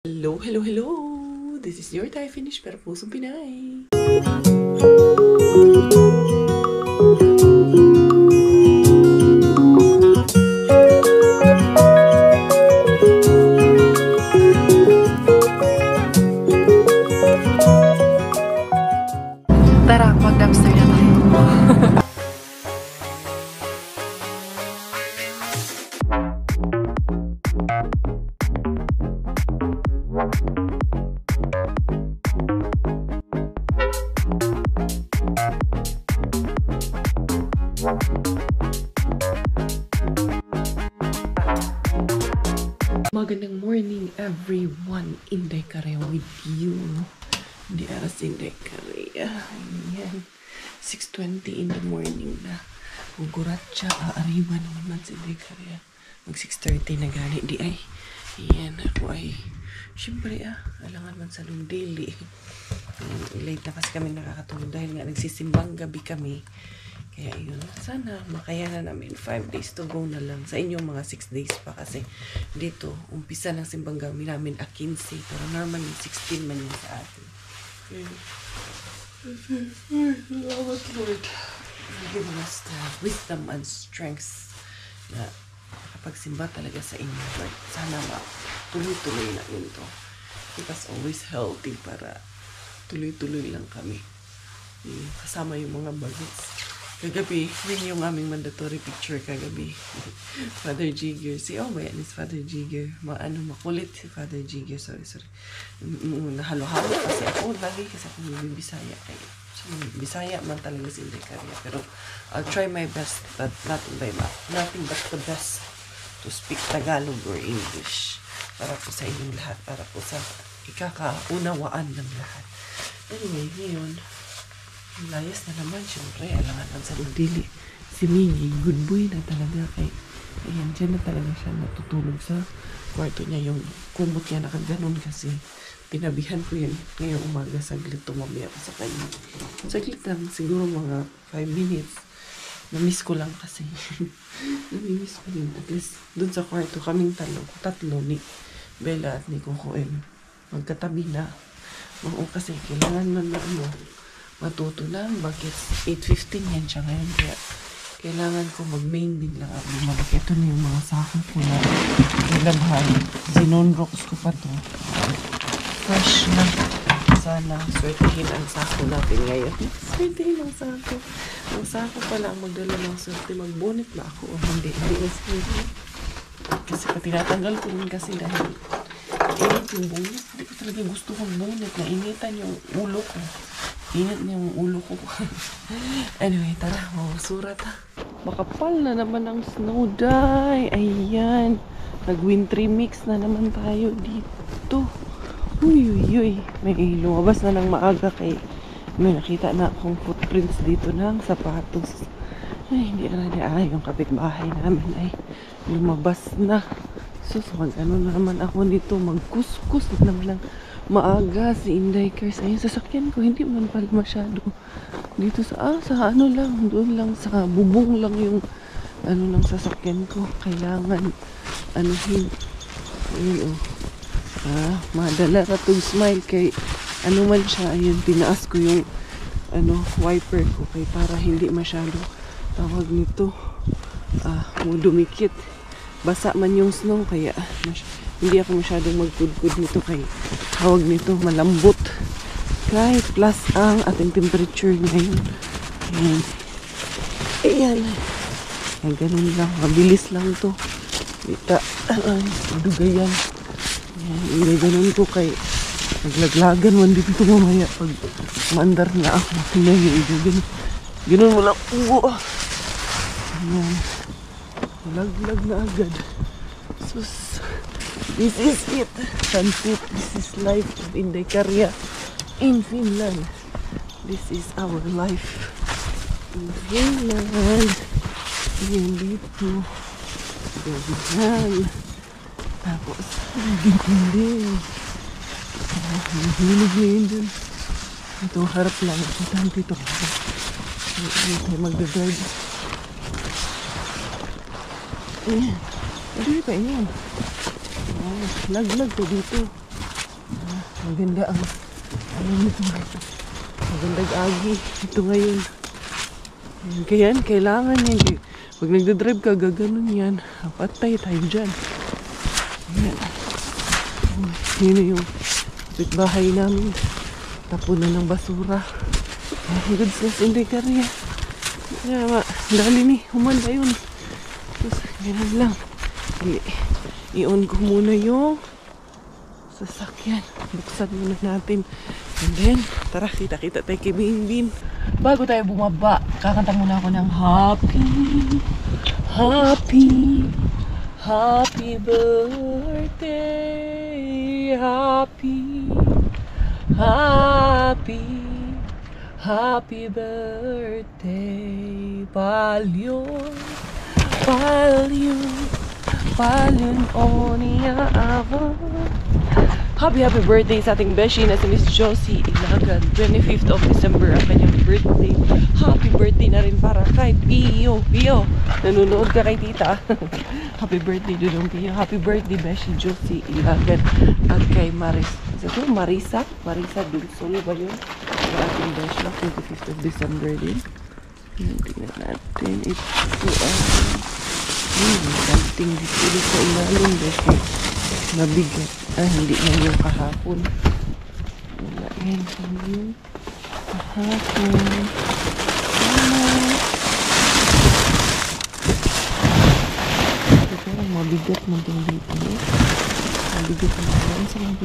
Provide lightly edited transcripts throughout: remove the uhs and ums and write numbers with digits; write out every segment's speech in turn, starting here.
Hello, hello, hello! This is your Thai Finish pero pusong Pinay. Tara, mag-dumpster na tayo. Magandang morning everyone. Inday Karea with you. Di aras Inday Karea. Ayan. 6:20 in the morning na. Ugurat siya. Aariwa naman man si Inday Karea. Mag 6:30 na gani. Di ay. Ayan. Ako ay. Siyempre alangan man sa lundili. Late na kasi kami nakakatulog dahil nga nagsisimbang gabi kami. Kaya yun, sana makayanan namin 5 days to go na lang. Sa inyong mga 6 days pa kasi dito, umpisa ng simbang gabi namin 15. Pero normal 16 man yun sa atin. Salamat Lord. Give us the wisdom and strength na kapagsimba talaga sa inyo. Lord, sana tuloy-tuloy na yun to. Keep us always healthy para tuloy-tuloy lang kami. Kasama yung mga bagets. Kagabi, yun yung aming mandatory picture kagabi. Father Jigger. Si yan is Father Jigger. Makulit si Father Jigger. Sorry. Nahalo-halo kasi ako lagi kasi ako may Bisaya. Bisaya man talaga si Inday Karea. Pero I'll try my best but nothing but the best to speak Tagalog or English. Para po sa inyong lahat. Para po sa ikakaunawaan ng lahat. Anyway, ngayon, layas na naman, syempre, alangan sa dili. Si Mingy, good boy na talaga kay, ayan, dyan na talaga siya natutulog sa kwarto niya. Yung kumot niya nakaganon kasi tinabihan ko yun ngayong umaga, saglit tumami ako sa kanya. Saglit lang, siguro mga 5 minutes. Na-miss ko lang kasi. Nami-miss ko din. At least, dun sa kwarto, kaming tatlo ni Bella at ni Coco M. Magkatabi na. Oo, kasi kailangan man na matuto lang. Bakit 8:15 yan siya ngayon. Kaya kailangan ko mag-main din lang ako. Ito na yung mga sako ko na nilabhan. Zinonrox ko pa to. Fresh na. Sana swertihin ang sako natin ngayon. Swertihin ang sako. Ang sako pala ang magdala ng swerte. Mag-bonnet ba ako o hindi? Hindi na swerte. Kasi tinatanggal ko rin kasi dahil init yung bonnet. Hindi ko talaga gusto kong bonnet. Nainitan yung ulo ko. Init niya yung ulo ko. Anyway, tara. Surat ha. Makapal na naman ang snow dye. Ayan. Nag-wintry mix na naman tayo dito. Uy. May lumabas na ng maaga kay may nakita na akong footprints dito ng sapatos. Ay, hindi na yung kapitbahay namin ay lumabas na. So, ano na naman ako dito. Magkuskus na naman ng maaga si Inday Kers. Ayun, sasakyan ko. Hindi man pala masyado. Dito sa ano lang. Doon lang sa bubong lang yung ng sasakyan ko. Kailangan anuhin. Ayun madala ratong smile kay ano man siya. Ayun, tinaas ko yung wiper ko kay para hindi masyado tawag nito dumikit. Basa man yung snow kaya hindi ako masyadong magkudkud nito kay tawag nito malambot. Kahit plus ang ating temperature ngayon. Ayan. Ay, ganun lang. Mabilis lang to. Dugayan. Ayan. Ganun ko kay naglaglagan man dito mamaya pag mandar na ako. Ganun mo lang. Ayan. Laglag na agad. Sus. This is it. Sunset. This is life of Inday Karea in Finland. This is our life in Finland. Ayan dito. Gabihan. Tapos, nagiging din. Nahilig na yun dun. Ito, harap lang. Ito, dito. Ito tayo magdadrive. Ayan. Ano pa yun? Laglag to dito. Maganda ang ano nito. Magandang agi. Ito ngayon. Ayan, kaya kailangan yan. Pag nagdadrive ka, gaganon yan. Patay tayo dyan. Ayan. Yun yung bahay namin. Tapunan ng basura. Goods na sindikaria. Kaya dali ni. Humanda yun. Tapos, ganun lang. I-on ko muna yung sasakyan. Buksan muna natin. And then, tara, kita-kita tayo kay Bingbin. Bago tayo bumaba, kakanta muna ako ng Happy birthday, happy birthday, Palyon Onia Ava. Happy birthday sa ating beshi na si Miss Josie Ilagan. 25th of December ang kanyang birthday. Happy birthday na rin para kay Pio. Nanonood ka kay tita. Happy birthday Dudong Pio. Happy birthday beshi Josie Ilagan. At kay Marisa Dulsol ba yun? Sa ating beshi na 25th of December din. Tingnan natin. Ito something dito sa ilalim beshi. Mabigat. Hindi na yung kahapon. Wala yan. Yung kahapon. Ito ang mabigat man itong dito. Mabigat na yan. Sa mga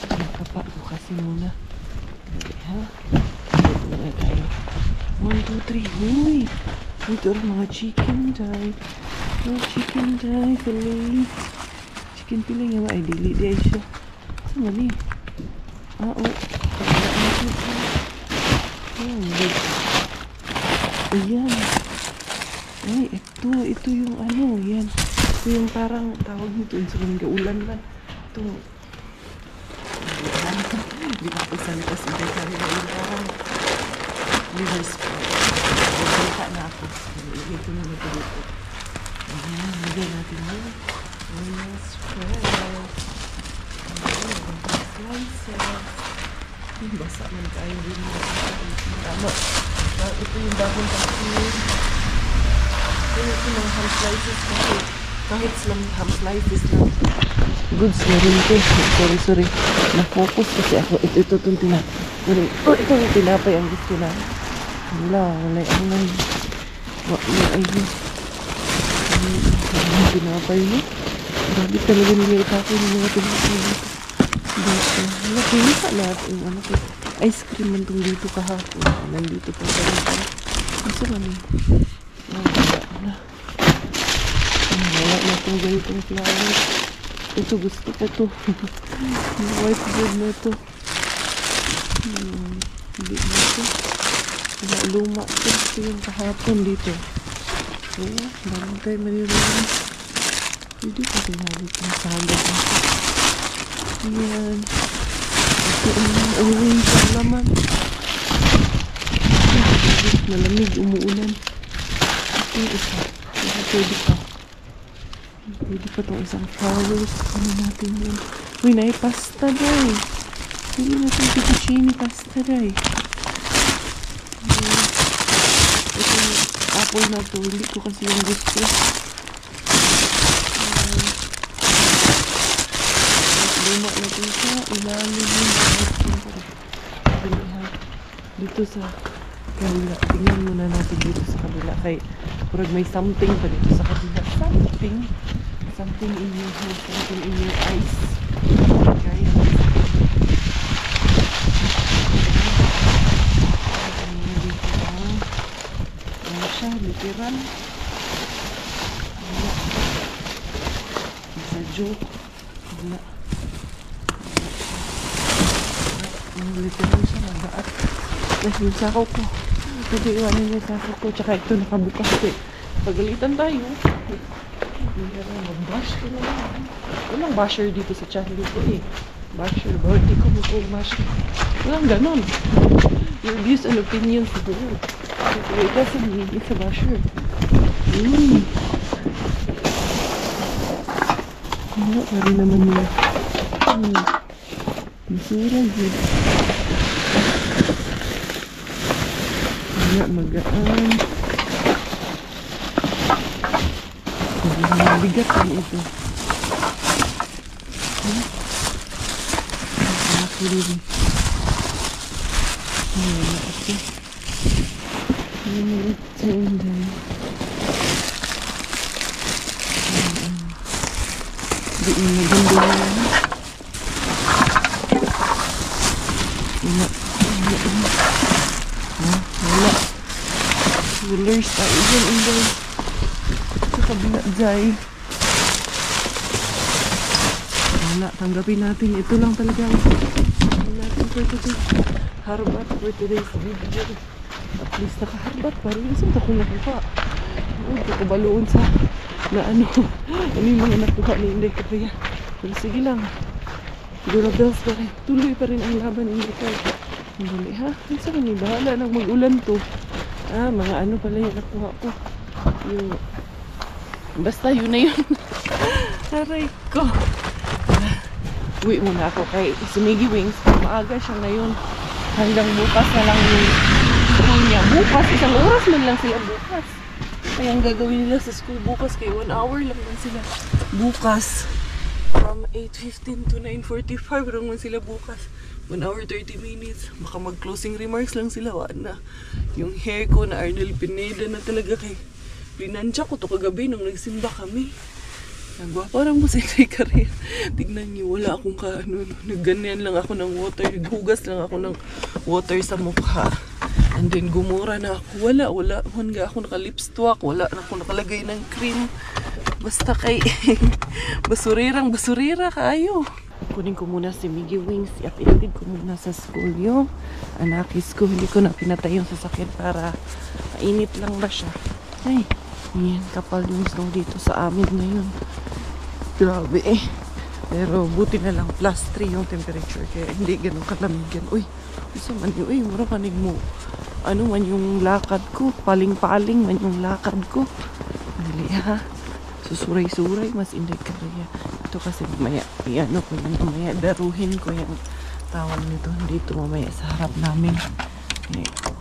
pinakapa ko kasi muna. Ha? Ito na tayo. 1, 2, 3. Uy! Ito ang mga chicken dye. Chicken dye. Filet. Chicken pila nga ay dili di ay siya. Sama ni. Ayan. Ay, ito yung ano, yan. Ito yung parang tawag nito, yung sarang gaulan lang. Ito. Hindi pa ako salita sa hindi kami na yung parang liver spread. Salita na ako. Ito na ito dito. Ayan, lagyan natin yun. Liver spread. Slices. Basa man tayo din. Tama. Ito yung bagong kasi. Ito yung ham slices kasi kahit ham slices lang. Goods na rin ito. Sorry. Na-focus kasi ako. Ito itong tinapay. Ito yung tinapay ang gusto na. Wala ang nang. Ayun. Ang tinapay mo. Grabe talaga nila itapay ng mga tinapay dito. Wala, pinisa natin. Ice cream man itong dito kahapon. Nandito pa sa dito. Kasi kami. Wala na itong ganitong flowers. Ito gusto ko to. White bread na ito. Hindi na ito. Wala luma ito. Ito yung kahapon dito. Kaya, balang tayo malirungan. Hindi pa tayo nalit yung salad na ito. Ayan. Ito ang uwi sa laman. Malamig, umuulan. Ito yung isa. Pwede pa. Pwede pa itong isang flowers. Ano natin yun? Uy, pasta day. Pwede natin fettuccine pasta day. Ito yung apple na ito. Hindi ko kasi yung gusto. Luma natin sa ilalim dito sa kabila. Tingnan muna natin dito sa kabila. Kaya purag may something pa dito sa kabila. Something in your head, something in your eyes. Guys. Ano siya, literal. Wala. Sa joke. Wala. Literal siya, magaat. Tapos yung sako ko. Pwede iwanin yung sako ko. Tsaka ito nakabukas ko eh. Pagalitan tayo. Hindi na mag-bash ko na lang. Walang basher dito sa channel ko eh. Basher. Hindi ko mag-basher. Walang ganon. Your views and opinions siguro. It doesn't mean it's a basher. Ano, pari naman yun. Masura good. Wala magaan. Mabigat kan ito. Ako rin. Wala ito. Wala ito. Hindi mo maganda yan. Wala. Rulers tayo dyan, Inday. Sa kabila dyan. Wala, tanggapin natin. Ito lang talaga. Tanggapin natin for today. Harbat for today's video. At least nakaharbat. Parang isang akong nakuha. Huwag ko kabaloon sa na ano. Ano yung mga nakuha ni Inday Kaya. Pero sige lang. Siguro bells pa rin. Tuloy pa rin ang laban ni Inday Kaya. Ang dali ha. Ang saan ni bahala nang mag-ulan to. Mga ano pala yung nakuha ko. Yung basta yun na yun. Aray ko. Uwi muna ako kay Sumigi Wings. Maaga siya ngayon. Hanggang bukas na lang yung school niya. Bukas, isang oras man lang sila bukas. Kaya ang gagawin nila sa school bukas kay 1 hour lang man sila. Bukas. From 8:15 to 9:45 lang man sila bukas. 1 hour 30 minutes. Baka mag-closing remarks lang sila. Na. Yung hair ko na Arnel Pineda na talaga kay pinansya ko to kagabi nung nagsimba kami. Parang mo sa Kaya. Tignan niyo, wala akong nagganyan lang ako ng water. Naghugas lang ako ng water sa mukha. And then gumura na ako. Wala. Hangga ako naka-lipstick. Wala na ako nakalagay ng cream. Basta kay basurira kayo. Kunin ko muna si Miggy Wings at iatid ko muna sa school yung anakis ko. Hindi ko na pinatay yung sasakyan para mainit lang ba siya. Ay, yan, kapal yung snow dito sa amin ngayon. Grabe eh. Pero buti na lang plus 3 yung temperature kaya hindi ganun kalamigan. Uy, isa man yun. Uy, mura kanig mo. Ano man yung lakad ko. Paling-paling man yung lakad ko. Dali ha. Susuray-suray mas Inday Kaya. Ito kasi mamaya, ano ko yung mamaya, daruhin ko yung tawag nito dito mamaya sa harap namin.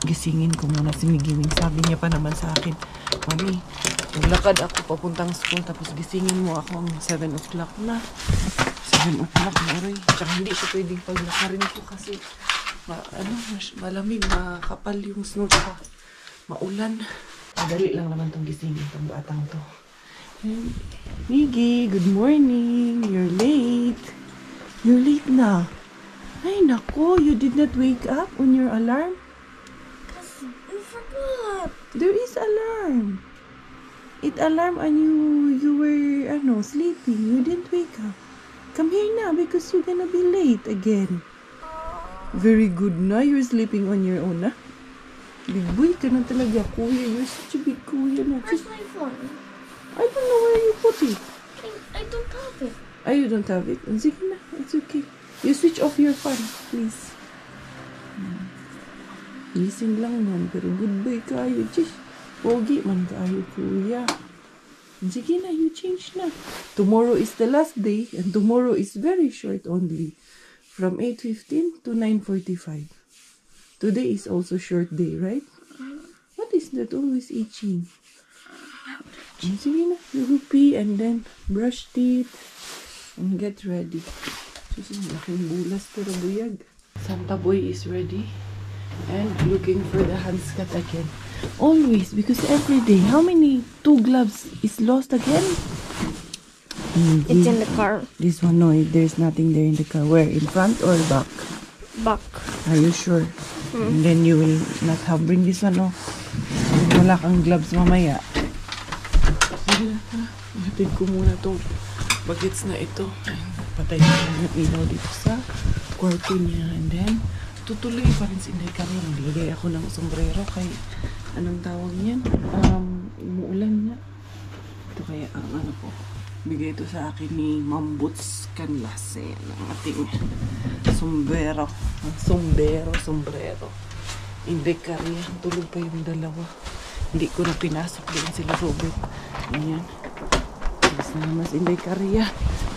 Gisingin ko muna si Miggy Wing. Sabi niya pa naman sa akin, Mami, maglakad ako papuntang school tapos gisingin mo ako 7 o'clock na. 7 o'clock na rin. Tsaka hindi ko pwedeng paglakarin ko kasi malamig, makapal yung snow tsaka maulan. Madali lang naman tong gisingin tong batang to. Miggy, good morning. You're late. You're late na. Ay nako, you did not wake up on your alarm? Because you forgot. There is alarm. It alarm and you were sleeping. You didn't wake up. Come here now because you're gonna be late again. Very good na. You're sleeping on your own na. Big boy ka na talaga, kuya. You're such a big kuya na. Where's my phone? I don't know where you put it. I don't have it. Oh, you don't have it? Sige na. It's okay. You switch off your fan, please. Gising lang man. Pero good boy kayo. Chish. Pogi man kayo, kuya. Sige na, you change na. Tomorrow is the last day. And tomorrow is very short only. From 8:15 to 9:45. Today is also short day, right? What is that always itching? Sige na, you will pee and then brush teeth and get ready. Susunod, laking bulas pero buyag. Santa Boy is ready and looking for the Hanskat again. Always, because every day, how many 2 gloves is lost again? It's in the car. This one, no, there's nothing there in the car. Where? In front or back? Back. Are you sure? And then you will not have bring this one, no? Wala kang gloves mamaya. Sige na, ha? Hatid ko muna itong bagets na ito. Patay ko lang yung ilaw dito sa kwarto niya. And then, tutuloy pa rin si Inday Kaya. Nagbigay ako ng sombrero kay, anong tawag niyan? Umuulan na. Ito kaya ang po. Bigay ito sa akin ni Ma'am Boots Canlase ng ating sombrero. Sombrero. Inday Kaya. Tulog pa yung dalawa. Hindi ko na pinasok din sila Robert. Ayan. Tapos na naman si Inday Kaya.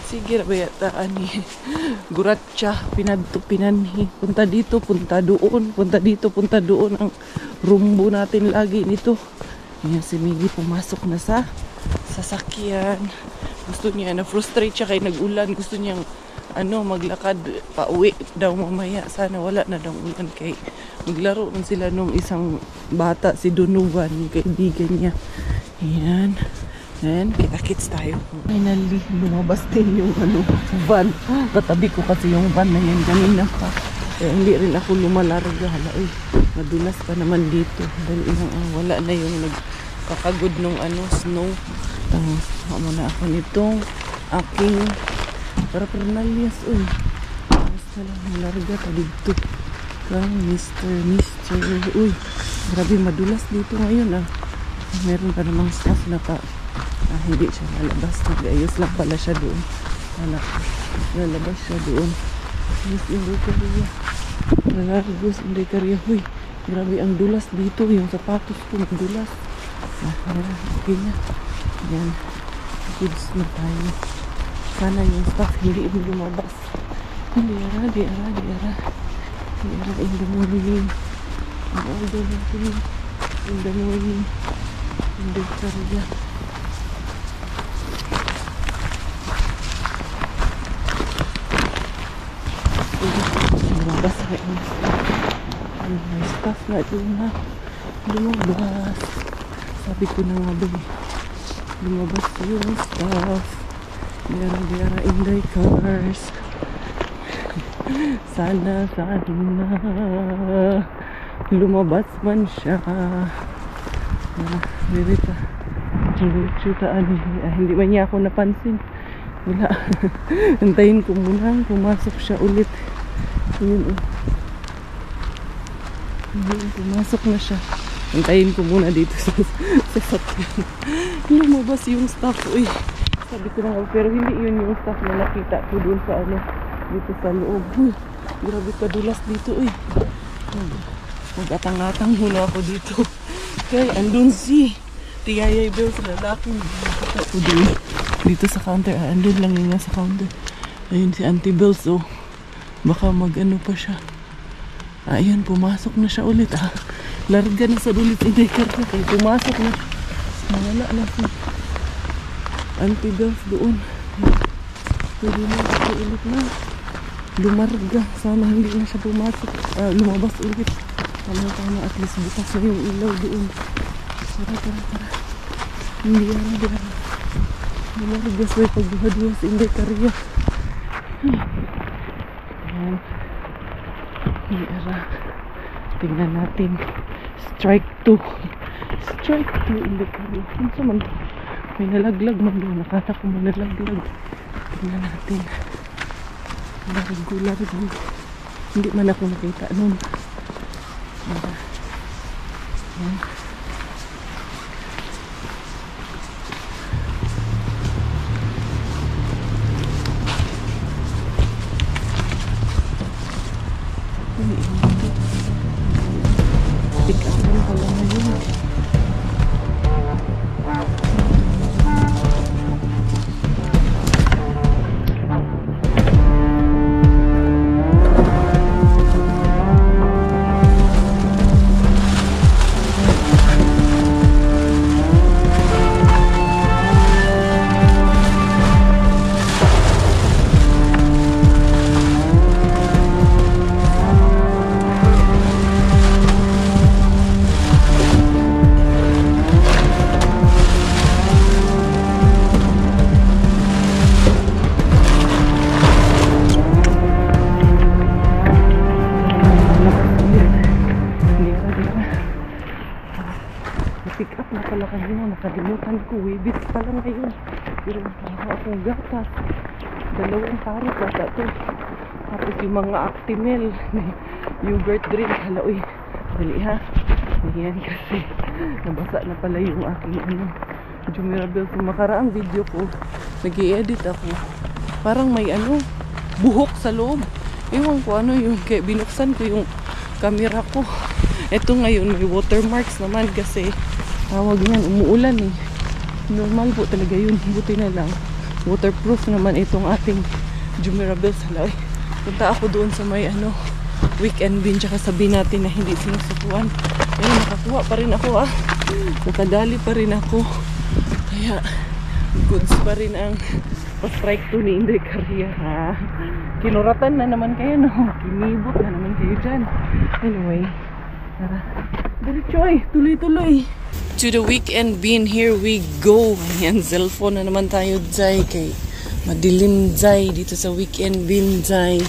Sige ra yata ani. Guratcha, pinadto pinanhi. Punta dito, punta doon, punta dito, punta doon ang rumbo natin lagi nito. Ayan si Miggy pumasok na sa sasakyan. Gusto niya na frustrate siya kay nag-ulan. Gusto niyang maglakad pauwi daw mamaya. Sana wala na daw ulan kay maglaro man sila nung isang bata si Donovan, yung kaibigan niya. Ayan. Ayan, kita-kits tayo. Finally, lumabas din yung van. Katabi ko kasi yung van na yan kanina pa. Kaya hindi rin ako lumalarga. Hala, madulas pa naman dito. Dahil wala na yung nagkakagod nung snow. Muna ako nitong aking paraphernalia. Basta lang, malarga pa dito. Kang Mr. Grabe, madulas dito ngayon Meron pa namang staff na hindi siya lalabas. Nag-ayos lang pala siya doon. Lalabas siya doon. Yes, Inday Korea. Lalagos, Inday Korea. Huy, grabe ang dulas dito. Yung sapatos ko magdulas. Okay na. Yan. Goods na tayo. Sana yung staff hindi lumabas. Hindi ara. In the morning. In the morning. Inday Korea. Lumabas na may staff na doon na lumabas. Sabi ko na nga ba lumabas yung staff. Biyara Inday cars. Sana lumabas man siya. Hindi man niya ako napansin. Wala. Antayin ko muna pumasok siya ulit. Ayun, pumasok na siya. Antayin ko muna dito sa sakyan. Lumabas yung staff. Sabi ko na, pero hindi yun yung staff na nakita ko dun sa dito sa loob. Grabe kadulas dito. Mag-atang-atang muna ako dito. Kaya andun si Tiyayay Bell sa lalaking nakita ko dun. Dito sa counter. Andun lang yun sa counter. Ayun si Auntie Bells. Baka pa siya. Ayun, pumasok na siya ulit. Larga na sa ulit Inday Korea. Kaya pumasok na. Nawala na si Auntie Bells doon. Pwede na siya ulit na. Lumarga. Sana hindi na siya pumasok. Lumabas ulit. Tama. At least bukas na yung ilaw doon. Tara. Hindi yan. Lumarga sa pagbuhad-buhas Inday Korea. Tingnan natin. Strike 2 Inday Korea. Ano man? May nalaglag man doon. Nakata ko may nalaglag. Tingnan natin. Largo. Hindi man ako nakita nun. Yan. Nakalimutan ko, wibit pa lang ngayon. Pero wala akong gatas. 2 parot bata to. Tapos yung mga Actimel, yogurt drink. Hala, dali ha. Ayan kasi nabasa na pala yung aking Jumirabel. Sa makaraang video ko, nag-i-edit ako. Parang may buhok sa loob. Ewan ko yung kaya binuksan ko yung camera ko. Ito ngayon may watermarks naman kasi tawag niyan, umuulan Normal po talaga yun. Buti na lang waterproof naman itong ating Jumirabel Salay. Punta ako doon sa may weekend bin, tsaka sabihin natin na hindi sinusukuan. Ayun, nakakuha pa rin ako nakadali pa rin ako, kaya goods pa rin ang pa-strike to ni Inday Caria. Kinuratan na naman kayo, no? Kinibot na naman kayo dyan. Anyway, tara, diretso tuloy-tuloy to the weekend bin. Here we go. Ayan, cellphone na naman tayo dyan, kay madilim dyan dito sa weekend bin dyan.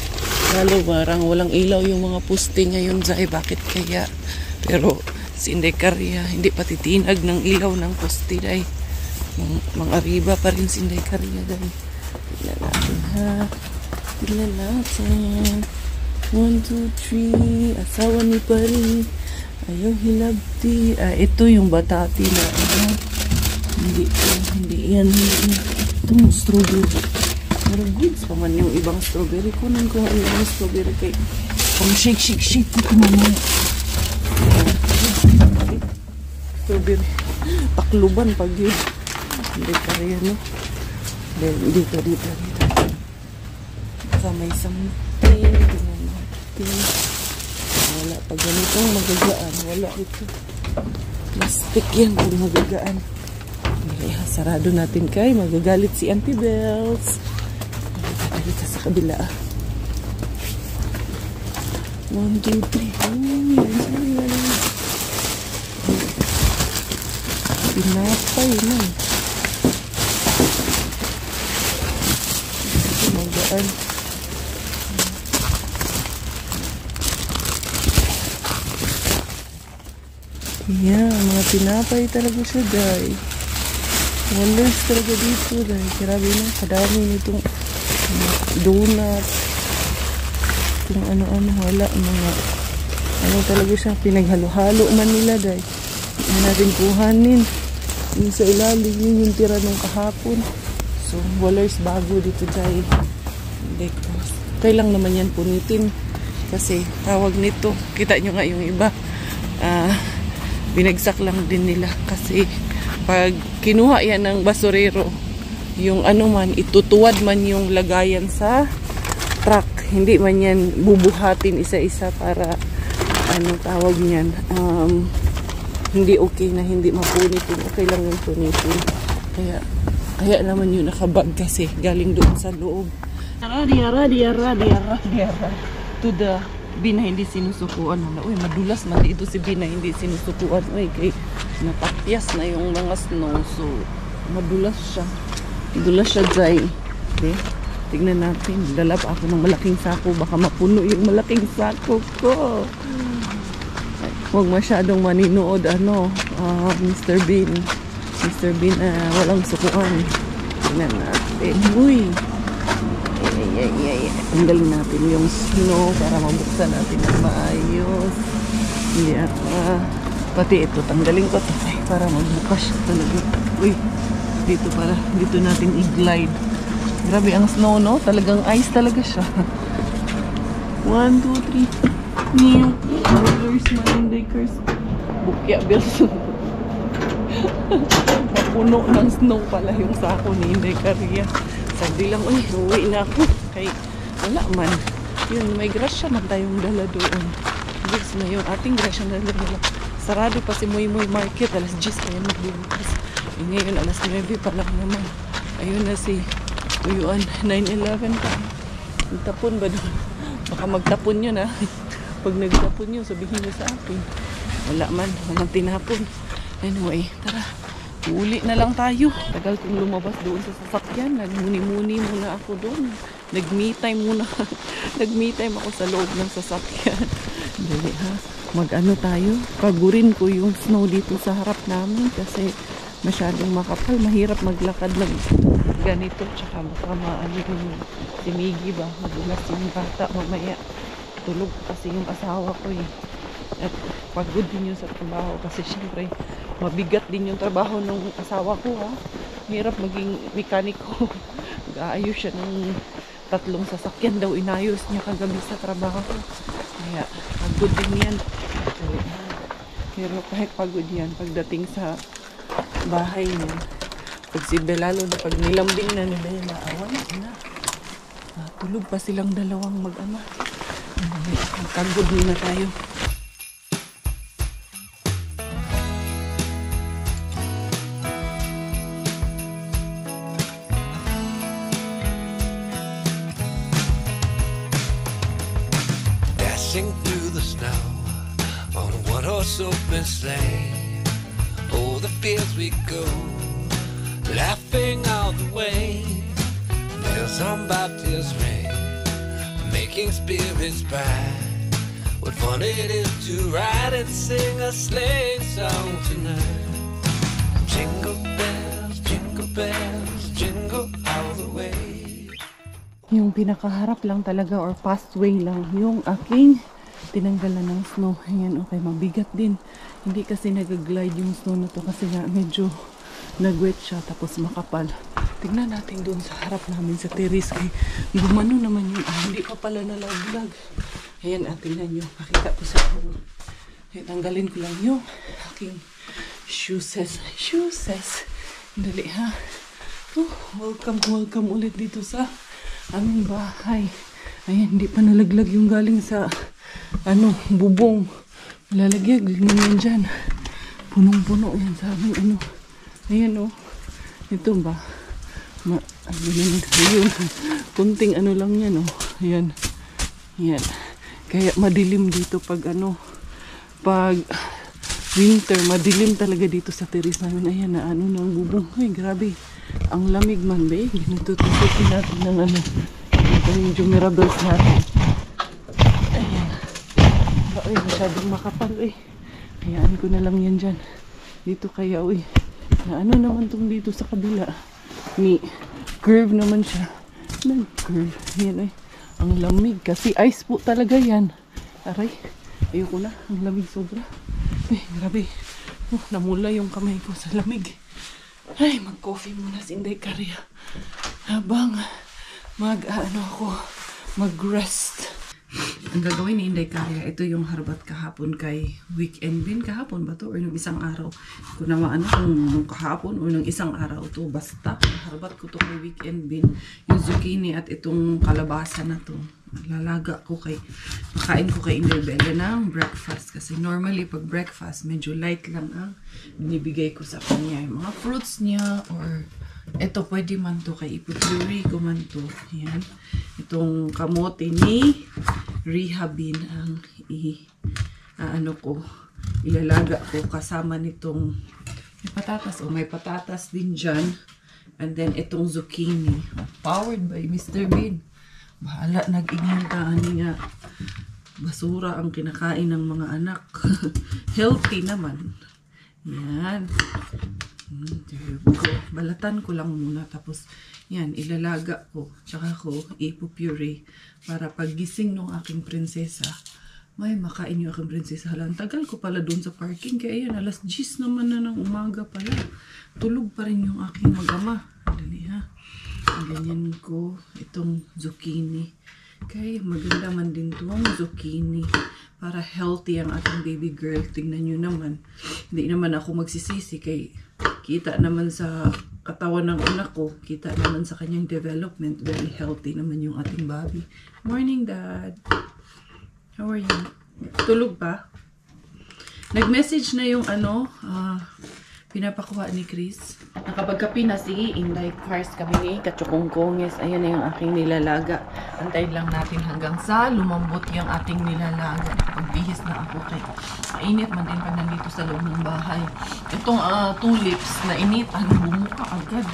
Lalo parang walang ilaw yung mga poste ngayon dyan. Bakit kaya? Pero si Inday Caria hindi pa titinag ng ilaw ng poste dyan. Mga arriba pa rin si Inday Caria dyan. Tignan natin tignan natin. 1, 2, 3. Asawa ni Pari ayaw hilabti. Ito yung batati na hindi yan. Itong strawberry. Pero goods pa man yung ibang strawberry. Kunin ko ang ibang strawberry kay pang shake ko naman. Strawberry. Takluban pag yun. Hindi ka rin, no? Dito. Baka may something. Wala pa ganitong magagaan. Wala ito. Plastic yan pag magagaan. Sarado natin kay magagalit si Auntie Bells. Dito sa kabila. 1, 2, 3. Pinapay na. Magaan. Yeah, mga pinapay talaga siya, guys. Wonders talaga dito, guys. Grabe na, kadami nitong donut. Kung ano-ano, wala. Mga talaga siya, pinaghalo-halo man nila, guys. Hindi natin kuhanin. Yung sa ilalim, yun yung tira nung kahapon. So, wallers bago dito, guys. Okay lang naman yan punitin. Kasi, tawag nito. Kita nyo nga yung iba. Binagsak lang din nila. Kasi, pag kinuha yan ng basurero, yung itutuwad man yung lagayan sa truck. Hindi man yan bubuhatin isa-isa para, tawag niyan, hindi okay na hindi mapunitin. Okay lang yung punitin. Kaya naman yun nakabag kasi galing doon sa loob. Diara. To the bin na hindi sinusukuan. Uy, madulas man dito si bin na hindi sinusukuan. Uy, kay natakyas na yung mga snow. So, madulas siya. Madulas siya dry. Okay? Tignan natin. Dalap ako ng malaking sako. Baka mapuno yung malaking sako ko. Huwag masyadong maninood. Mr. Bean. Mr. Bean, walang sukuan. Tignan natin. Uy! Tanggalin natin yung snow para mabuksan natin ng maayos. Pati ito, tanggalin ko ito para magbukas talaga. Uy, dito natin i-glide. Grabe ang snow, no? Talagang ice talaga siya. 1, 2, 3. Meow. Rollers, Inday Caria. Bukya bills. Mapuno ng snow pala yung sako ni Inday Caria. Sabi lang, uwi na ako. Kay, wala man. Yun, may grasya man tayong dala doon. Guys, na yung ating grasya na dala. Sarado pa si Muy Market. Alas 10 kaya magbubukas. Ngayon, alas 9 pa lang naman. Ayun na si Tuyuan. 9-11 pa. Magtapon ba doon? Baka magtapon yun, Pag nagtapon yun, sabihin nyo sa akin. Wala man. Walang tinapon. Anyway, tara. Uli na lang tayo. Tagal kong lumabas doon sa sasakyan. Nagmuni-muni muna ako doon. Nag-me time muna. Nag-me time ako sa loob ng sasakyan. Dali mag-ano tayo. Pagurin ko yung snow dito sa harap namin kasi masyadong makapal. Mahirap maglakad ng ganito. Tsaka baka yung si Miggy ba. Magulas yung bata. Mamaya tulog kasi yung asawa ko At pagod din yun sa trabaho kasi syempre mabigat din yung trabaho ng asawa ko Hirap maging mekaniko. Nag-aayos siya ng 3 sasakyan daw inayos niya kagabi sa trabaho. Kaya pagod din yan. Pero kahit pagod yan pagdating sa bahay niya Pag si Belalo na pag nilambing na ni Bella, awan na. Tulog pa silang dalawang mag-ama. Magkagod na tayo. Dashing through the snow on a one-horse open sleigh. Oh, the fields we go, laughing all the way. Bells on bobtails ring, making spirits bright. What fun it is to ride and sing a sleighing song tonight. Jingle bells, jingle all the way. Yung pinakaharap lang talaga or pathway lang yung aking tinanggalan ng snow. Ayan, okay, mabigat din. Hindi kasi nag-glide yung snow na to kasi nga medyo nag-wet siya tapos makapal. Tignan natin doon sa harap namin sa terrace kay gumano naman yung hindi pa pala nalaglag. Ayan, tingnan nyo. Makita ko sa ako. Ayan, tanggalin ko lang yung aking shoes. Dali ha. Oh, welcome ulit dito sa aming bahay. Ayan, hindi pa nalaglag yung galing sa bubong. Lalagyan yan dyan. Punong-puno yan sa aming Ayan ito ba? Ayun. Kunting lang yan Ayan. Ayan. Kaya madilim dito pag pag winter, madilim talaga dito sa terrace namin. Ayan na ng bubong. Ay, grabe. Ang lamig man, be. Ginatutusin natin ng ito yung jumerables natin. Ayan. Ay, masyadong makapal, Hayaan ko na lang yan dyan. Dito kaya, na naman tong dito sa kabila. Curve naman siya. Nag-curve. Ayan, ang lamig. Kasi ice po talaga yan. Aray. Ayoko na. Ang lamig sobra. Grabe. Namula yung kamay ko sa lamig. Ay, mag-coffee muna si Inday Karya. Habang mag-rest. Ang gagawin ni Inday Karya, ito yung harbat kahapon kay weekend bin. Kahapon ba to? Or nung isang araw? Kung naman kung kahapon o nung isang araw to. Basta, harbat ko to kay weekend bin. Yung zucchini at itong kalabasa na to. Lalaga ko makain ko kay Inday Bella ng breakfast. Kasi normally pag breakfast, medyo light lang ang binibigay ko sa kanya. Yung mga fruits niya or ito pwede man to kay ipupuri ko man to. Yan. Itong kamote ni Rehabin ang ilalaga ko kasama nitong may patatas din dyan. And then itong zucchini. Powered by Mr. Bean. Bahala, nag-ignore niya. Basura ang kinakain ng mga anak. Healthy naman. Yan. Balatan ko lang muna. Tapos, yan, ilalaga ko. Tsaka ko, ipupuree. Para paggising ng aking prinsesa, may makain yung aking prinsesa. Halang tagal ko pala doon sa parking. Kaya yan, alas 10 naman na ng umaga pala. Tulog pa rin yung aking mag-ama. Dali ha. Ganyan ko itong zucchini. Kaya maganda man din itong zucchini. Para healthy ang ating baby girl. Tingnan nyo naman. Hindi naman ako magsisisi. Kay kita naman sa katawan ng anak ko. Kita naman sa kanyang development. Very healthy naman yung ating baby. Morning, Dad. How are you? Tulog pa? Nag-message na yung pinapakuha ni Chris. Nakapagkapi na si Inday Cars kami ni Kachukongkonges. Ayan na yung aking nilalaga. Antayin lang natin hanggang sa lumambot yung ating nilalaga. Pagbihis na ako kay mainit man din pag nandito sa loob ng bahay. Itong tulips na initan, bumuka agad.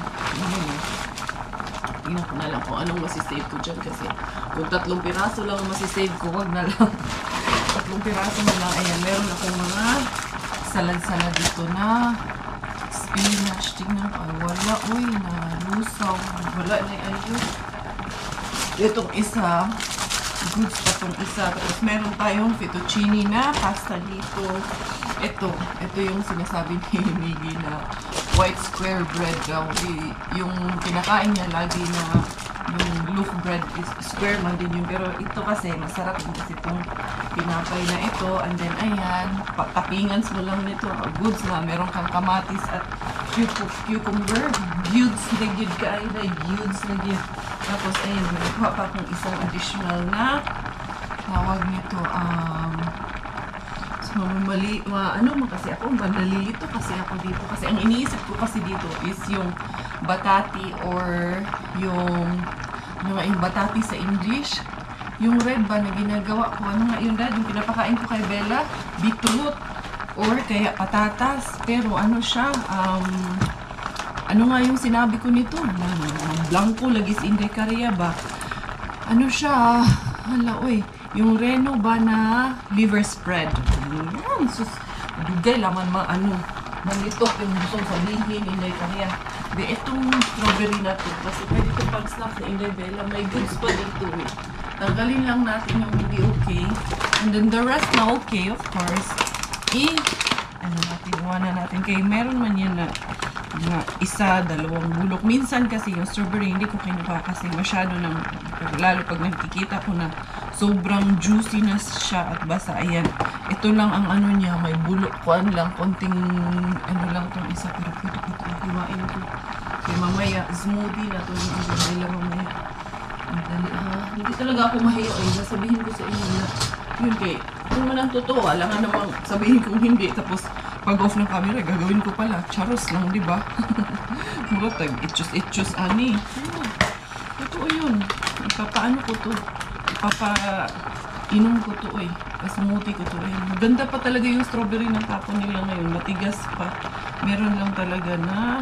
Tingnan ko na lang kung anong masisave ko dyan kasi kung 3 piraso lang ang masisave ko, wag na lang. 3 piraso na lang. Ayan, meron akong mga salad-salad dito na spinach. Tingnan ko. Wala. Uy, nalusaw. Wala na ayun. Itong isa. Goods pa itong isa. Tapos meron tayong fettuccine na pasta dito. Ito yung sinasabi ni Miggy na white square bread daw. Yung kinakain niya lagi na yung loaf bread is square man din yun. Pero ito kasi masarap din kasi itong pinapay na ito. And then ayan, tapingan mo lang nito. Goods na meron kang kamatis at cucumber. Buds na gyud kaayo na. Buds na gyud. Tapos, ayun, nagkuha pa akong isang additional na tawag nito, kasi ako, nalilito kasi ako dito. Kasi ang iniisip ko kasi dito is yung batati or yung batati sa English. Yung red ba na ginagawa ko, ano nga yung red, yung pinapakain ko kay Bella, beetroot or kaya patatas. Pero ano siya, ano nga yung sinabi ko nito? Blanco lagis inday kariya ba? Ano siya? Hala, oy. Yung reno ba na liver spread? Yan. Sus, bigay laman manito yung gustong sabihin, inday kariya. De, itong strawberry na to, kasi pwede ito pang snack na inday Bella, may goods pa dito eh. Tanggalin lang natin yung hindi okay. And then the rest na okay, of course. Iwanan natin. Kaya meron man yan na isa, dalawang bulok. Minsan kasi yung strawberry hindi ko kinuha kasi masyado ng, lalo pag nakikita ko na sobrang juicy na siya at basa. Ayan. Ito lang ang ano niya, may bulok. Kuan lang, konting ano lang itong isa. Pero pwede ko ito hiwain ko. Kaya mamaya, smoothie na ito yung isa nila mamaya. Hindi talaga ako mahiyo eh. Sasabihin ko sa inyo na yun kay, kung man ang totoo, alam nga namang sabihin kong hindi. Tapos, pag off ng camera, gagawin ko pala. Charos lang, di ba? Mura tag, itchus, ani. Totoo yun. Ipapaano ko to? Ipapainom ko to eh. Kasmuti ko to eh. Maganda pa talaga yung strawberry ng tapon nila ngayon. Matigas pa. Meron lang talaga na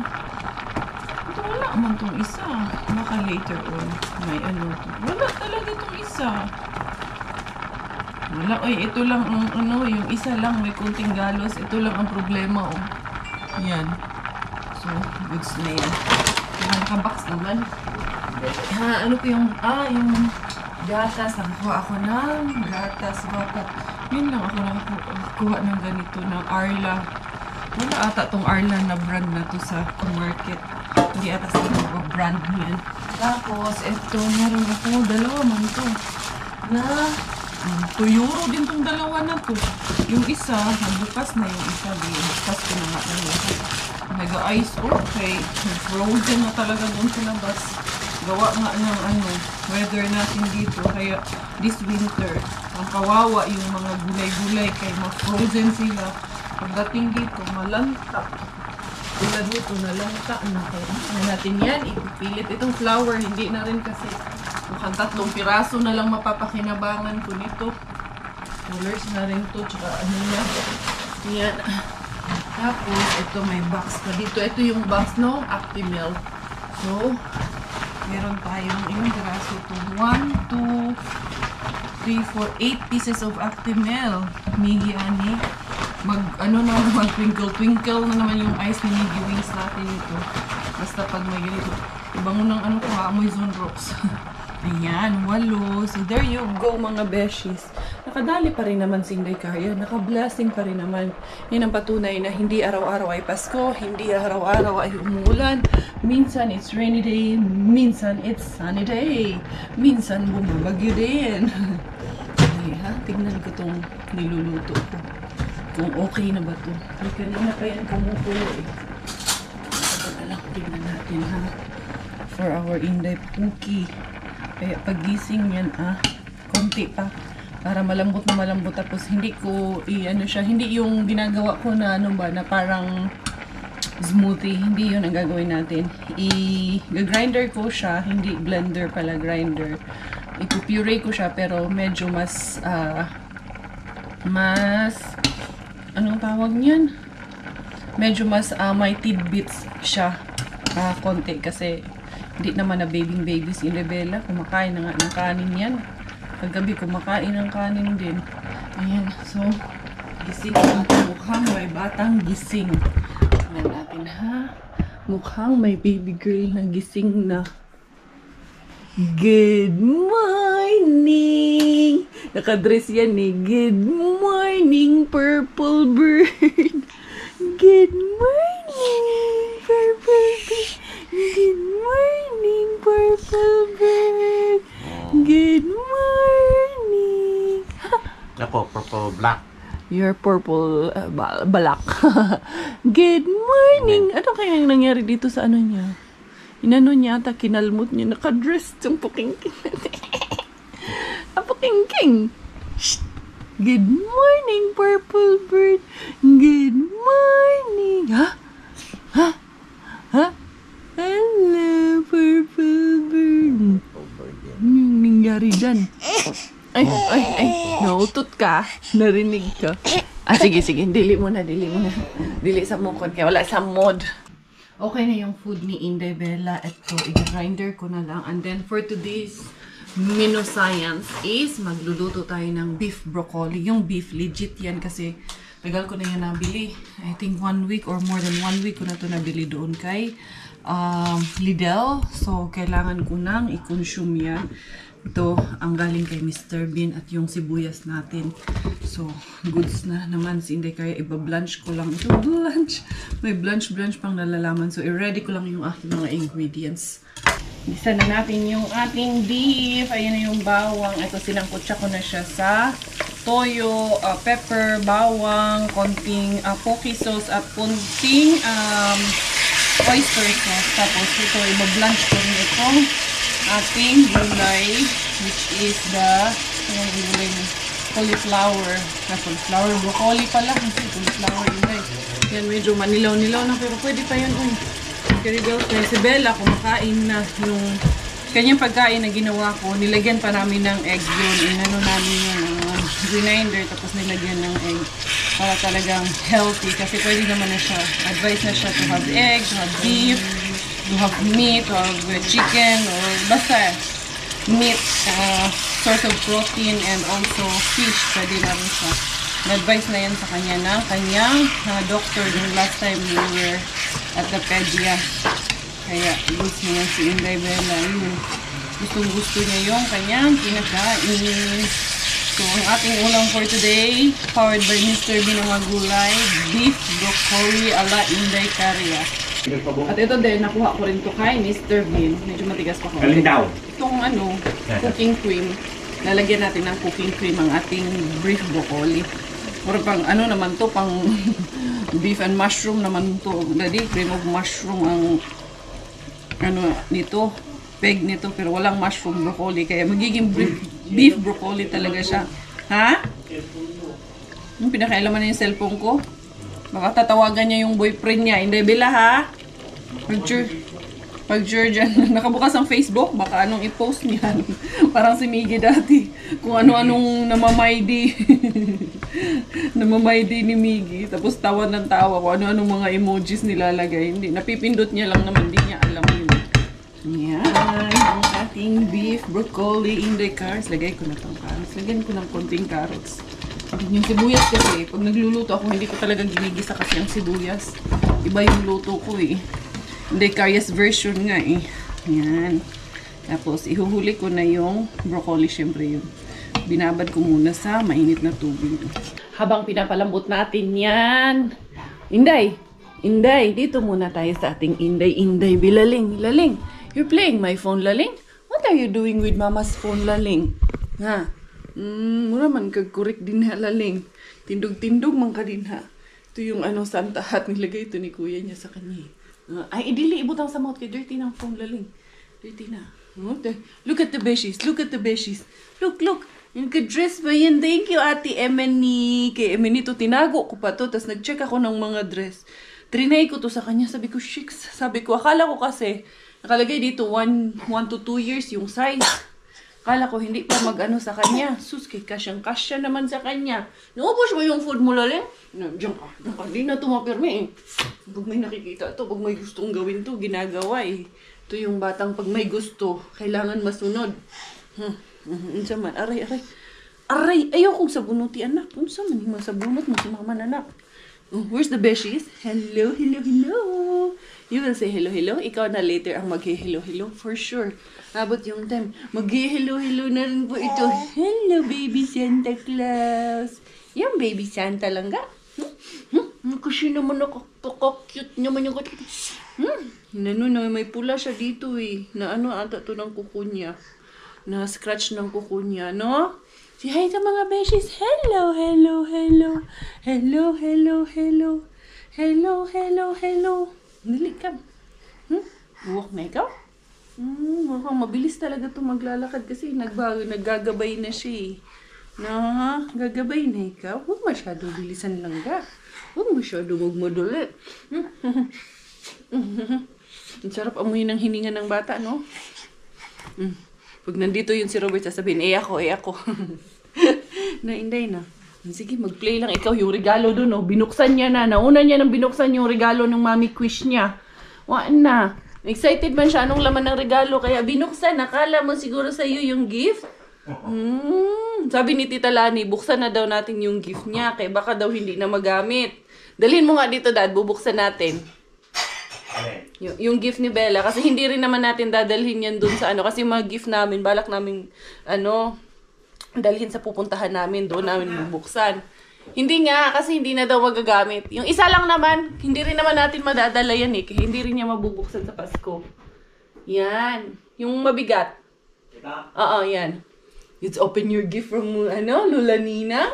wala man tong isa. Baka later on may ano to. Wala talaga tong isa. Wala, oy, ito lang ang ano, yung isa lang may kunting galos. Ito lang ang problema, oh. Yan. So, goods na yan. Nakabox naman. Ano ko yung, yung gatas. Nakakuha ako ng gatas. Bakit? Yun lang ako nakakuha ng ganito, ng Arla. Wala ata tong Arla na brand na to sa market. Hindi ata sa brand yan. Tapos, ito, meron ako, dalawa man to. Na, 2 euro din tong dalawa na to. Yung isa, nagbukas na yung isa. Bukas ko na nga na nag-ice. Okay. Frozen na talaga doon sa labas. Gawa nga ng weather natin dito. Kaya this winter, ang kawawa yung mga gulay-gulay kaya ma-frozen sila. Pagdating dito, malanta. Tulad dito, nalanta na. Kaya natin yan, ipipilit. Itong flour, hindi na rin kasi mukhang 3 piraso na lang mapapakinabangan ko nito. Colors na rin to, tsaka ano na. Yan. Tapos, ito may box pa dito. Ito yung box, no? Actimel. So, meron tayong ilang piraso to. 1, 2, 3, 4, 8 pieces of Actimel. Migi ani. Twinkle na naman yung ice ni Migi Wings natin ito. Basta pag may ganito. Ibang unang ko amoy Zone Rocks. Ayan, 8. So, there you go, mga beshies. Nakadali pa rin naman si Inday Kaya. Naka-blessing pa rin naman. Yan ang patunay na hindi araw-araw ay Pasko. Hindi araw-araw ay umuulan. Minsan, it's rainy day. Minsan, it's sunny day. Minsan, bumabagyo din. Ay, tignan ko itong niluluto ko. Kung okay na ba ito. Ay, kanina pa yan kumukulo eh. Tignan natin, ha. For our Inday Puki. Kaya pagising yan, konti pa. Para malambot na malambot. Tapos hindi ko, hindi yung ginagawa ko na, na parang smoothie. Hindi yun ang gagawin natin. I-grinder ko siya. Hindi blender pala, grinder. I-puree ko siya, pero medyo mas, anong tawag niyan? Medyo mas, may tidbits siya. Konti kasi, hindi naman na baby si Rebella. Kumakain na nga ng kanin yan. Paggabi kumakain ng kanin din. Ayan. So, gising natin. Mukhang may batang gising. Tignan natin, ha? Mukhang may baby girl na gising na. Good morning! Nakadress yan eh. Good morning, purple bird. Good morning, purple bird. Good morning, purple bird. Good morning. Ako, purple black. Your purple balak. Good morning! Ano kayang nangyari dito sa ano niya? Inano niya ata, kinalmot niya. Nakadress yung pukingking. Ang pukingking! Good morning, purple bird! Good morning! Ha? Ha? Ha? Hello, purple bird! Anong nangyari dyan? Ay, nautot ka. Narinig ka. Sige, dili mo na. Dili sa mukon, kaya wala sa mod. Okay na yung food ni Inday Bella. Ito, i-grinder ko na lang. And then, for today's menu science is, magluluto tayo ng beef broccoli. Yung beef, legit yan kasi tagal ko na yan nabili. I think 1 week or more than 1 week ko na ito nabili doon kay Lidl. So, kailangan ko nang i-consume yan. Ito, ang galing kay Mr. Bean at yung sibuyas natin. So, goods na naman. Hindi kaya iba-blanch ko lang. Ito, blanch. May blanch pang nalalaman. So, i-ready ko lang yung aking mga ingredients. Isa na natin yung ating beef. Ayan na yung bawang. Ito, sinangkutsa ko na siya sa toyo, pepper, bawang, konting poke sauce at konting oyster sauce. Tapos, ito, iba-blanch ko rin itong ating gulay, which is the cauliflower. Cauliflower, broccoli pala. Cauliflower yun guys. Yan, medyo manilaw-nilaw na, pero pwede pa yun. Kaya si Bella, kumakain na yung kanyang pagkain na ginawa ko. Nilagyan pa namin ng egg yun. Inano namin yung grinder, tapos nilagyan ng egg para talagang healthy. Kasi pwede naman na siya. Advice na siya to have egg, to have beef, to have meat, or chicken, or basta meat, source of protein, and also fish. Pwede na rin siya. Na-advise na yan sa kanya ng kanyang doctor yung last time we were at the pedia. Kaya, goods na yan si Inday Bella. Yun. Gustong-gusto niya yung kanyang kinakain. So, ang ating ulam for today, powered by Mr. Bean ng mga gulay, beef broccoli ala Inday Caria. At ito din, nakuha ko rin to kay Mr. Bean. Medyo matigas pa ko. Kalindaw. Itong cooking cream. Lalagyan natin ng cooking cream ang ating beef broccoli. Or pang naman to, pang beef and mushroom naman to. Daddy, cream of mushroom ang nito, peg nito, pero walang mushroom broccoli. Kaya magiging beef broccoli talaga siya. Ha? Yung pinakailaman na yung cellphone ko. Baka tatawagan niya yung boyfriend niya. Hindi, Bella ha? Pag-sure dyan. Nakabukas ang Facebook. Baka anong i-post niyan. Parang si Miggy dati. Kung ano-anong namamaydi. Namamaydi ni Miggy. Tapos tawa ng tawa. Kung ano-anong mga emojis nilalagay. Hindi. Napipindot niya lang naman. Hindi niya alam yun. Yan. Ang ating beef broccoli in the cars. Lagay ko na itong carrots. Lagyan ko ng konting carrots. Yung sibuyas kasi, pag nagluluto ako, hindi ko talaga ginigisa kasi ang sibuyas. Iba yung luto ko eh. Hindi, Caria's version nga eh. Yan. Tapos, ihuhuli ko na yung broccoli, syempre yun. Binabad ko muna sa mainit na tubig. Habang pinapalambot natin yan. Inday! Inday! Dito muna tayo sa ating Inday. Inday, Laling. Laling! You're playing my phone, Laling? What are you doing with Mama's phone, Laling? Ha? Mura man kagkurik din ha, Laling. Tindog-tindog man ka din ha. Ito yung Santa hat nilagay ito ni kuya niya sa kanya. Ay, idili, ibutang sa mouth kay dirty ng phone, Laling. Dirty na. Look at the beshies. Look at the beshies. Look. Yung ka-dress ba yan? Thank you, Ate Emily. Kay Emily to, tinago ko pa to. Tapos nag-check ako ng mga dress. Trinay ko to sa kanya. Sabi ko, shicks. Sabi ko, akala ko kasi, nakalagay dito 1 to 2 years yung size. Akala ko hindi pa sa kanya. Sus, kay kasyang-kasya naman sa kanya. Naubos ba yung food mo, Laling? Diyan ka. Hindi na ito mapirme eh. Pag may nakikita ito, pag may gustong gawin to, ginagawa eh. Ito yung batang pag may gusto, kailangan masunod. Unsa man, aray. Ayaw kong sabunuti, anak. Unsa man yung masabunot mo si mama, anak. Where's the beshies? Hello. You will say hello. Ikaw na later ang mag-hello for sure. Abot yung time. Mag-hello na rin po ito. Hello, baby Santa Claus. Yung baby Santa lang ga. Kasi naman cute naman yung kati. May pula siya dito eh. Na ata to ng kuko niya. Na scratch ng kuko niya, no? Si hi sa mga beshies. Hello, hello, hello. Hello, hello, hello. Hello, hello, hello. Dali ka. Buwak na ikaw? Mukhang mabilis talaga ito maglalakad kasi naggagabay na siya eh. Gagabay na ikaw. Huwag masyado bilisan lang ka. Huwag masyado magmadali. Ang sarap amoy ng hininga ng bata, no? Pag nandito yun si Robert, sasabihin, ako. Na, Inday na. Sige, mag-play lang ikaw yung regalo doon, no? Binuksan niya na. Nauna niya nang binuksan yung regalo ng mommy quiz niya. Waan na. Excited man siya anong laman ng regalo, kaya binuksan. Nakala mo siguro sa iyo yung gift? Sabi ni Tita Lani, buksan na daw natin yung gift niya, kaya baka daw hindi na magamit. Dalhin mo nga dito, Dad. Bubuksan natin. Yung gift ni Bella. Kasi hindi rin naman natin dadalhin yan dun sa ano. Kasi mga gift namin, balak namin, dalhin sa pupuntahan namin. Doon namin bubuksan. Hindi nga, kasi hindi na daw magagamit. Yung isa lang naman, hindi rin naman natin madadala yan eh. Kaya hindi rin niya mabubuksan sa Pasko. Yan. Yung mabigat. Oo, yan. Let's open your gift from, Lola Nina.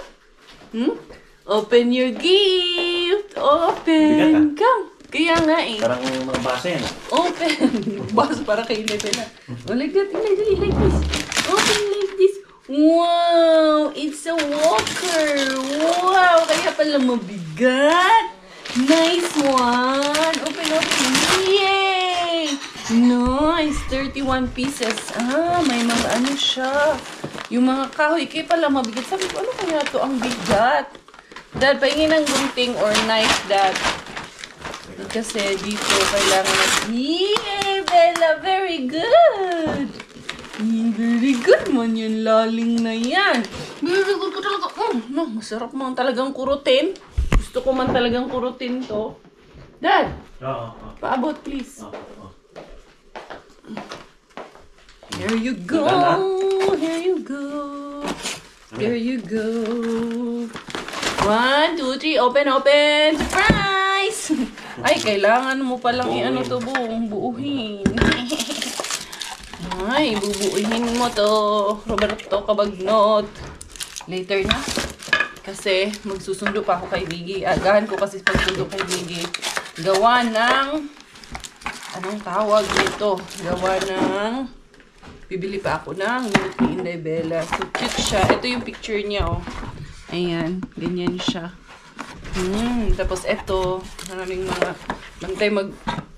Open your gift. Open. Come. Kaya nga eh. Parang mga basa yan. Open. Basa para kay Nebela. Like that. Like this. Open like this. Wow! It's a walker. Wow! Kaya pala mabigat. Nice one. Open. Yay! Nice. 31 pieces. May mga siya. Yung mga kahoy. Kaya pala mabigat. Sabi ko, ano kaya to ang bigat? Dad, paingin ng gunting or knife, Dad. Kasi dito kailangan natin. Yay, Bella! Very good! Very good man yung laling na yan. Very good ko talaga. Masarap man talagang kurutin. Gusto ko man talagang kurutin to. Dad! Paabot, please. Here you go! Here you go! Here you go! 1, 2, 3, open! Surprise! Ay, kailangan mo palang to buuhin. Ay, bubuuhin mo to, Roberto Cabagnot. Later na. Kasi magsusundo pa ako kay Biggie. Agahan ko kasi pagsundo kay Biggie. Gawa ng, anong tawag nito? Gawa ng, bibili pa ako ng milk ni Inday Bella. So, cute siya. Ito yung picture niya, oh. Ayan, ganyan siya. Tapos ito, maraming mga bantay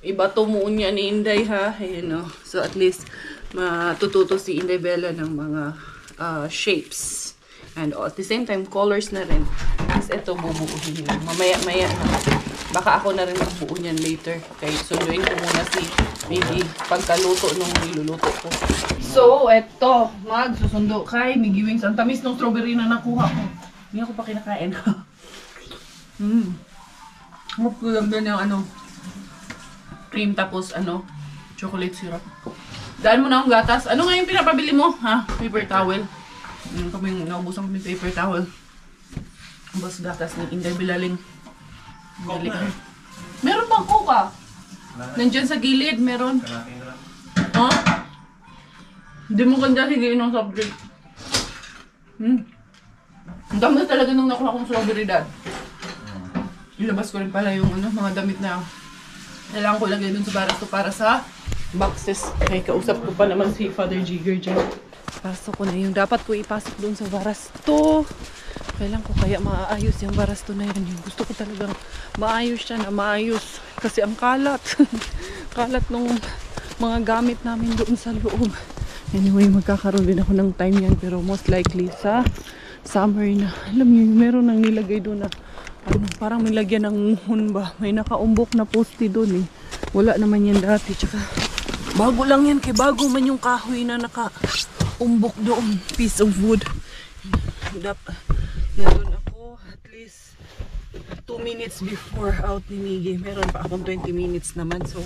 ibato mo niya ni Inday, ha. Ayan, oh. So at least matututo si Inday Bella ng mga shapes. And at the same time, colors na rin. Tapos ito, bubuuhin lang. Mamaya na. Baka ako na rin magbuo niyan later. Okay, sunduin ko muna si Miggy pagkaluto nung niluluto ko. So, ito, magsusundo kay Miggy Wings. Ang tamis ng strawberry na nakuha ko. Hindi ako pa kinakain. Magkulang din yung cream tapos chocolate syrup. Daan mo na akong gatas. Ano nga yung pinapabili mo? Ha? Paper towel. Kami naubusan kami paper towel. Tapos gatas ni Inday Bilaling. Meron bang coca? Nandiyan sa gilid, meron. Ha? Hindi mo ganda higiin ng soft drink. Ang dami talaga nung nakuha kong strawberry, Dad. Ilabas ko rin pala yung mga damit na kailangan ko lagay dun sa baras to para sa boxes. Ay, kausap ko pa naman si Father Jigger dyan. Pasok ko na yung dapat ko ipasok dun sa baras to. Kailan ko kaya maayos yung baras to na yun. Yung gusto ko talagang maayos siya na maayos. Kasi ang kalat. Kalat nung mga gamit namin doon sa loob. Anyway, magkakaroon din ako ng time yan. Pero most likely sa summer na. Alam niyo, meron nang nilagay doon na parang nilagyan ng muhon ba. May nakaumbok na poste doon eh. Wala naman yan dati. Tsaka bago lang yan. Kaya bago man yung kahoy na nakaumbok doon. Piece of wood. Meron ako at least 2 minutes before out ni Miggy. Meron pa akong 20 minutes naman. So,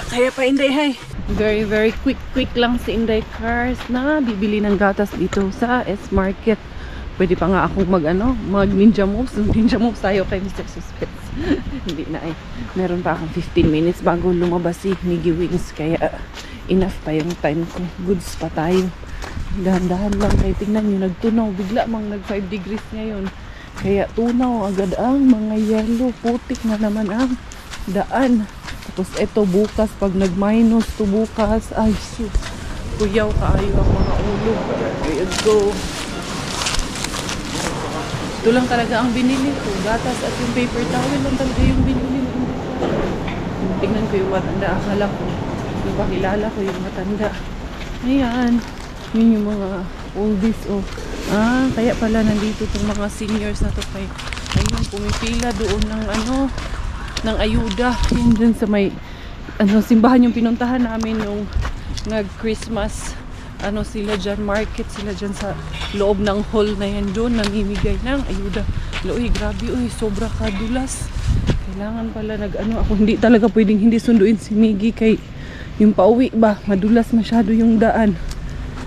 kaya pa Inday, hi. Very, very quick lang si Inday Cars na bibili ng gatas dito sa S-Market. Pwede pa nga akong mag ninja moves. Ninja moves tayo kay Mr. Suspense. Hindi na eh. Meron pa akong 15 minutes bago lumabas si Miggy Wings. Kaya enough pa yung time ko. Goods pa tayo. Dahan-dahan lang. Kaya tingnan nyo, nagtunaw. Bigla mang nag 5 degrees ngayon. Kaya tunaw agad ang mga yellow. Putik na naman ang daan. Tapos eto bukas, pag nag-minus to bukas, ay shit. Kuyaw kaayo ang mga ulo. Kaya go. Ito lang talaga ang binili ko. Gatas at yung paper towel lang talaga yung binili ko. Tingnan ko yung matanda. Akala ko. Yung pakilala ko yung matanda. Ayan. Yun yung mga oldies. Oh. Kaya pala nandito itong mga seniors na to. Kaya ayun, pumipila doon ng ng ayuda. Yun dun sa may simbahan yung pinuntahan namin yung nag-Christmas. Sila dyan, market sila dyan sa loob ng hall na yan doon. Namimigay ng ayuda. Uy, grabe. Uy, sobra kadulas. Kailangan pala ako hindi talaga pwedeng hindi sunduin si Miggy kay yung pauwi ba, madulas masyado yung daan.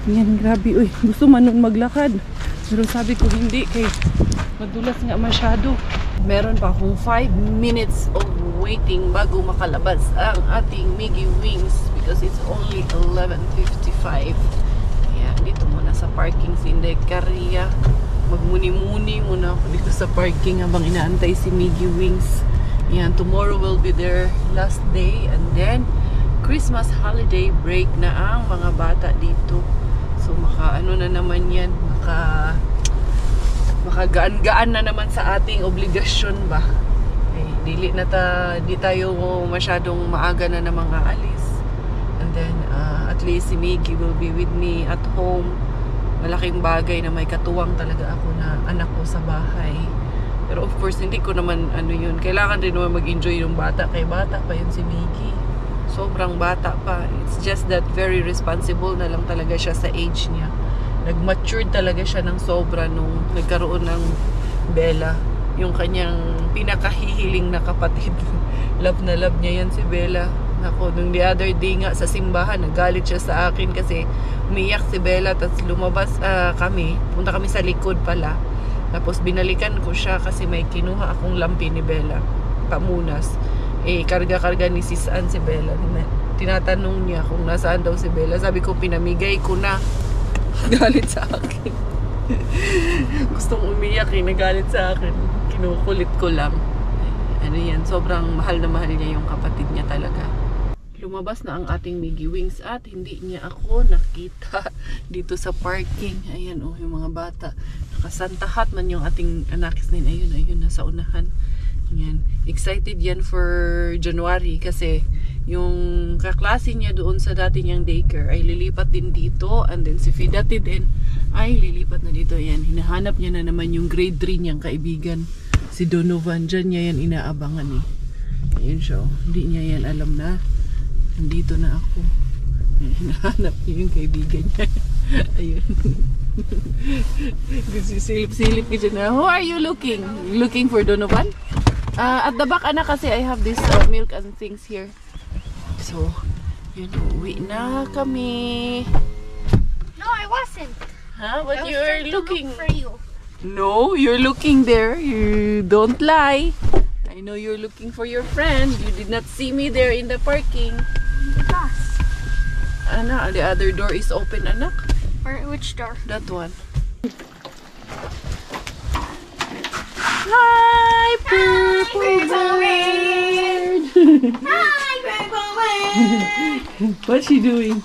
Yan, grabe. Uy, gusto man nun maglakad. Pero sabi ko hindi kay madulas nga masyado. Meron pa akong 5 minutes of waiting bago makalabas ang ating Miggy Wings because it's only 11:55. Yan, dito muna sa parking Inday Caria. Magmuni-muni muna ako dito sa parking habang inaantay si Miggy Wings. Yan, tomorrow will be their last day and then Christmas holiday break na ang mga bata dito. So na naman yan, makagaan-gaan na naman sa ating obligasyon ba. Di tayo masyadong maaga na mga alis. And then at least si Miggy will be with me at home. Malaking bagay na may katuwang talaga ako na anak ko sa bahay. Pero of course, hindi ko naman yun. Kailangan din naman mag-enjoy yung bata. Kaya bata pa yun si Miggy. Sobrang bata pa. It's just that very responsible na lang talaga siya sa age niya. Nag-mature talaga siya ng sobra nung nagkaroon ng Bella. Yung kanyang pinakahihiling na kapatid. Love na love niya yan si Bella. Ako, nung the other day nga sa simbahan, nagalit siya sa akin kasi umiyak si Bella. Tapos lumabas kami. Punta kami sa likod pala. Tapos binalikan ko siya kasi may kinuha akong lampi ni Bella. Pamunas. Karga-karga ni Sis Ann si Bella. Tinatanong niya kung nasaan daw si Bella. Sabi ko, pinamigay ko na. Galit sa akin. Gustong umiyak nagalit sa akin. Kinukulit ko lang. Yan, sobrang mahal na mahal niya yung kapatid niya talaga. Lumabas na ang ating Miggy Wings at hindi niya ako nakita dito sa parking. Ayan, yung mga bata. Nakasantahat man yung ating anakis na yun. Ayun, nasa unahan. Yan. Excited yan for January kasi yung kaklase niya doon sa dati niyang daycare ay lilipat din dito, and then si Fidati din ay lilipat na dito. Yan, hinahanap niya na naman yung grade 3 niyang kaibigan, si Donovan. Diyan niya yan inaabangan Ayun siya, hindi niya yan alam na nandito na ako. Hinahanap niya yung kaibigan niya. Ayun. Silip-silip ka dyan na. Who are you looking? Looking for Donovan? At the back, anak, kasi I have this milk and things here. So, yun, uwi na kami. No, I wasn't. Huh? But you're looking. Look for you. No, you're looking there. You don't lie. I know you're looking for your friend. You did not see me there in the parking. The bus. Anak, the other door is open, anak. Which door? That one. Hi, purple bird. Hi, purple bird. What's she doing?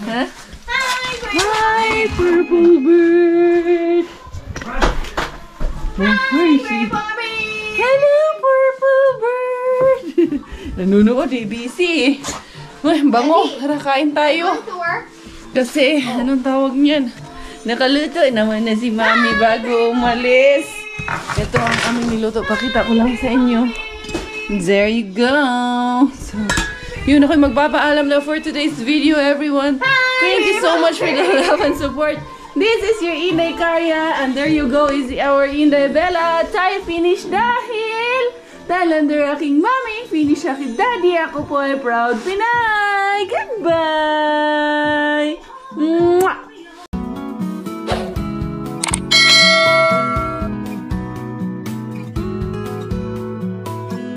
Huh? Hi, purple bird. Where is she? Hello, purple bird. Nanunood busy. Bango, tara kain tayo. Kasi, anong tawag niyan? Nakaluto naman na si Mami bago umalis. Ito ang aming niluto. Pakita ko lang sa inyo. There you go. So, yun, ako'y magpapaalam na for today's video, everyone. Thank you so much for the love and support. This is your Inday Caria, and there you go is our Inday Bella. Tayo finish dahil talander aking Mami, finish aking Daddy. Ako po ay proud Pinay. Goodbye!